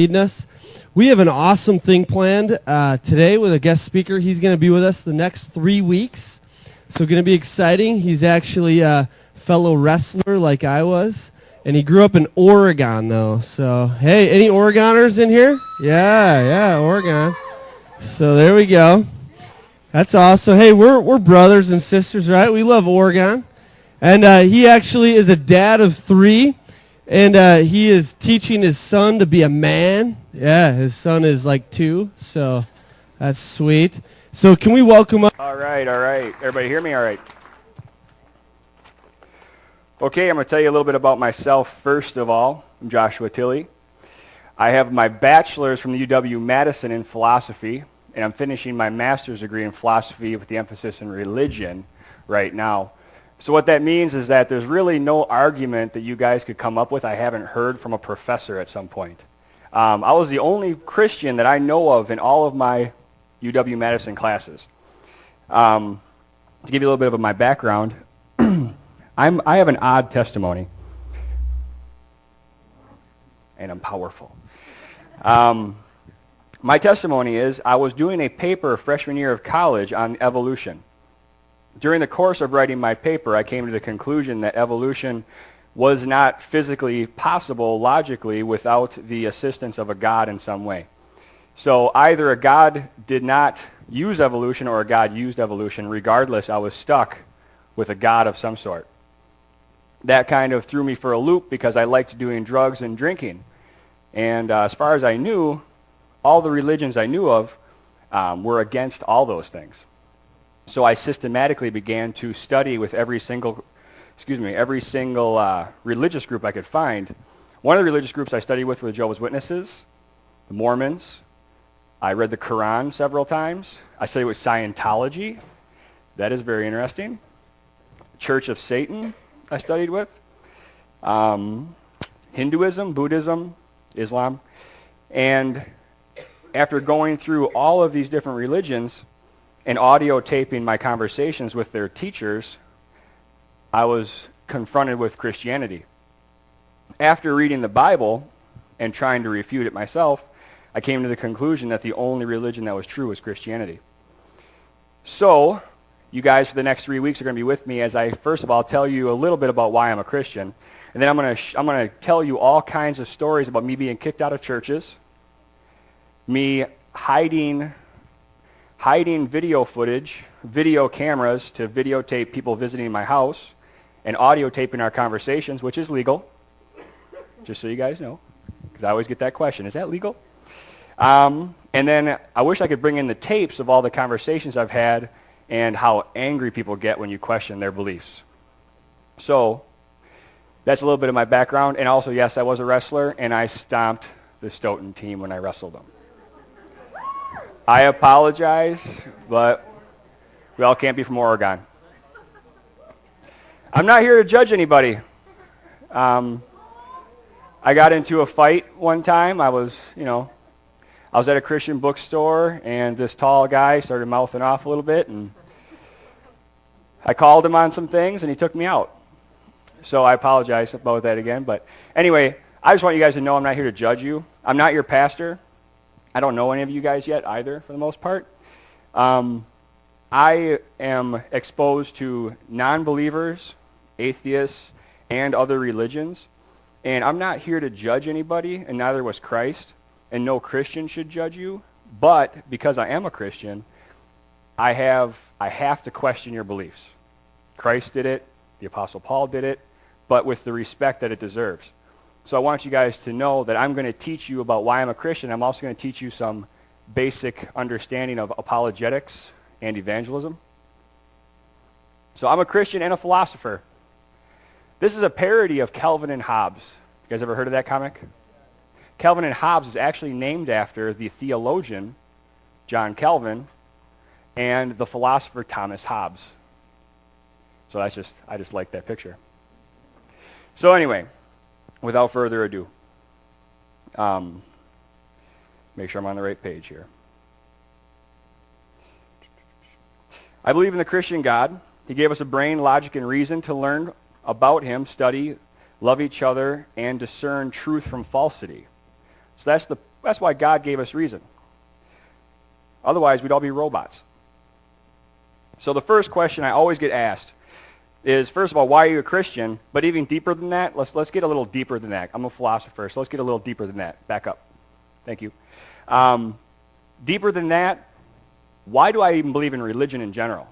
leading us. We have an awesome thing planned today with a guest speaker. He's going to be with us the next 3 weeks. So going to be exciting. He's actually a fellow wrestler like I was. And he grew up in Oregon, though. So, hey, any Oregoners in here? Yeah, Oregon. So there we go. That's awesome. Hey, we're brothers and sisters, right? We love Oregon. And he actually is a dad of 3. And he is teaching his son to be a man. Yeah, his son is like 2, so that's sweet. So can we welcome up? All right. Everybody hear me all right? Okay, I'm going to tell you a little bit about myself first of all. I'm Joshua Tilley. I have my bachelor's from the UW-Madison in philosophy, and I'm finishing my master's degree in philosophy with the emphasis in religion right now. So what that means is that there's really no argument that you guys could come up with I haven't heard from a professor at some point. I was the only Christian that I know of in all of my UW-Madison classes. To give you a little bit of my background, I have an odd testimony, and I'm powerful. My testimony is I was doing a paper freshman year of college on evolution. During the course of writing my paper, I came to the conclusion that evolution was not physically possible logically without the assistance of a God in some way. So either a God did not use evolution or a God used evolution. Regardless, I was stuck with a God of some sort. That kind of threw me for a loop because I liked doing drugs and drinking. And as far as I knew, all the religions I knew of were against all those things. So I systematically began to study with every single religious group I could find. One of the religious groups I studied with were the Jehovah's Witnesses, the Mormons. I read the Quran several times. I studied with Scientology. That is very interesting. Church of Satan I studied with. Hinduism, Buddhism, Islam. And after going through all of these different religions and audio taping my conversations with their teachers, I was confronted with Christianity. After reading the Bible and trying to refute it myself, I came to the conclusion that the only religion that was true was Christianity. So, you guys for the next 3 weeks are going to be with me as I, first of all, tell you a little bit about why I'm a Christian. And then I'm going to tell you all kinds of stories about me being kicked out of churches, me hiding video footage, video cameras to videotape people visiting my house, and audio taping our conversations, which is legal, just so you guys know, because I always get that question, is that legal? And then I wish I could bring in the tapes of all the conversations I've had and how angry people get when you question their beliefs. So that's a little bit of my background. And also, yes, I was a wrestler, and I stomped the Stoughton team when I wrestled them. I apologize, but we all can't be from Oregon. I'm not here to judge anybody. I got into a fight one time. I was at a Christian bookstore, and this tall guy started mouthing off a little bit, and I called him on some things, and he took me out. So I apologize about that again. But anyway, I just want you guys to know I'm not here to judge you. I'm not your pastor. I don't know any of you guys yet either, for the most part. I am exposed to non-believers, atheists, and other religions. And I'm not here to judge anybody, and neither was Christ. And no Christian should judge you. But because I am a Christian, I have to question your beliefs. Christ did it. The Apostle Paul did it. But with the respect that it deserves. So I want you guys to know that I'm going to teach you about why I'm a Christian. I'm also going to teach you some basic understanding of apologetics and evangelism. So I'm a Christian and a philosopher. This is a parody of Calvin and Hobbes. You guys ever heard of that comic? Calvin and Hobbes is actually named after the theologian John Calvin and the philosopher Thomas Hobbes. So I just like that picture. So anyway, without further ado, make sure I'm on the right page here. I believe in the Christian God. He gave us a brain, logic, and reason to learn about him, study, love each other, and discern truth from falsity. So that's That's why God gave us reason. Otherwise, we'd all be robots. So the first question I always get asked is, first of all, why are you a Christian? But even deeper than that, let's get a little deeper than that. I'm a philosopher, so let's get a little deeper than that. Back up. Thank you. Deeper than that, why do I even believe in religion in general?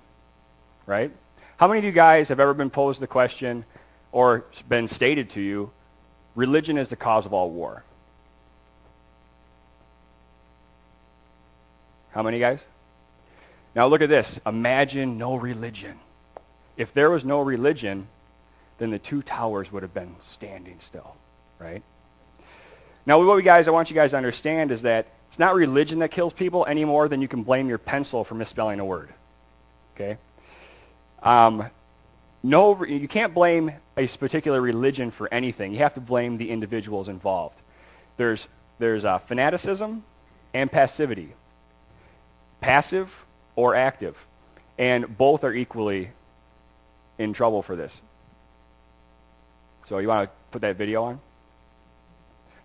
Right? How many of you guys have ever been posed the question or been stated to you, religion is the cause of all war? How many guys? Now look at this. Imagine no religion. If there was no religion, then the two towers would have been standing still, right? Now what I want you guys to understand is that it's not religion that kills people any more than you can blame your pencil for misspelling a word, okay? You can't blame a particular religion for anything. You have to blame the individuals involved. There's fanaticism and passivity. Passive or active. And both are equally in trouble for this. So you want to put that video on?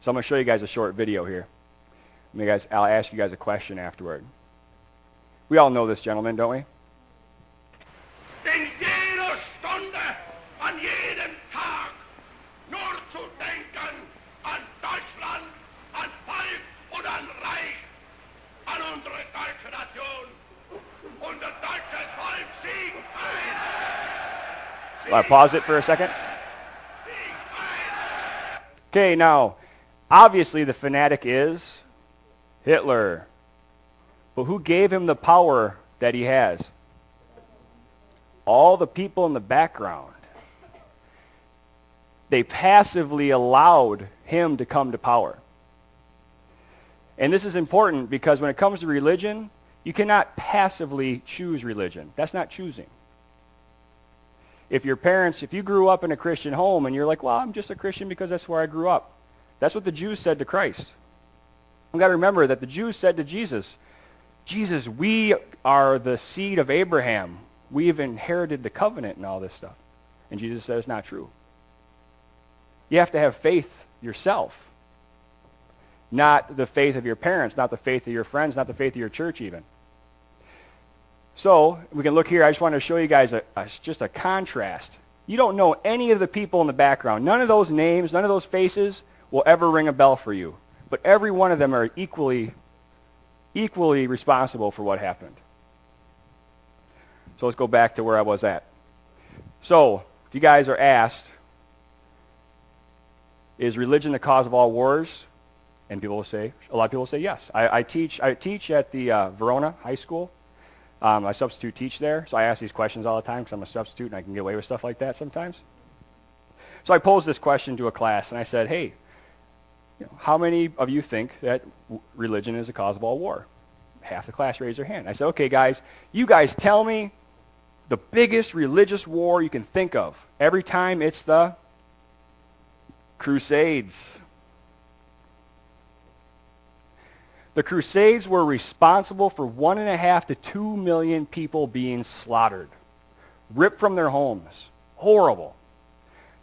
So I'm going to show you guys a short video here. I'll ask you guys a question afterward. We all know this gentleman, don't we? In jeder Stunde, an jedem Tag, nur zu denken an Deutschland, an Volk und an Reich, an unsere deutsche Nation. Unser deutsches Volk siegt ein. Want to pause it for a second? Okay, now, obviously the fanatic is Hitler. But who gave him the power that he has? All the people in the background. They passively allowed him to come to power. And this is important because when it comes to religion, you cannot passively choose religion. That's not choosing. If you grew up in a Christian home and you're like, well, I'm just a Christian because that's where I grew up. That's what the Jews said to Christ. We've got to remember that the Jews said to Jesus, Jesus, we are the seed of Abraham. We've inherited the covenant and all this stuff. And Jesus said it's not true. You have to have faith yourself. Not the faith of your parents, not the faith of your friends, not the faith of your church even. So we can look here. I just want to show you guys just a contrast. You don't know any of the people in the background. None of those names, none of those faces will ever ring a bell for you. But every one of them are equally responsible for what happened. So let's go back to where I was at. So if you guys are asked, is religion the cause of all wars? And a lot of people will say yes. I teach at the Verona High School. I substitute teach there, so I ask these questions all the time because I'm a substitute and I can get away with stuff like that sometimes. So I posed this question to a class and I said, hey, how many of you think that religion is the cause of all war? Half the class raised their hand. I said, okay, guys, you guys tell me the biggest religious war you can think of. Every time it's the Crusades. The Crusades were responsible for 1.5 to 2 million people being slaughtered, ripped from their homes. Horrible.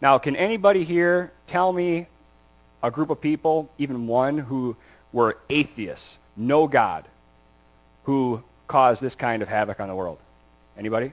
Now, can anybody here tell me a group of people, even one, who were atheists, no God, who caused this kind of havoc on the world? Anybody?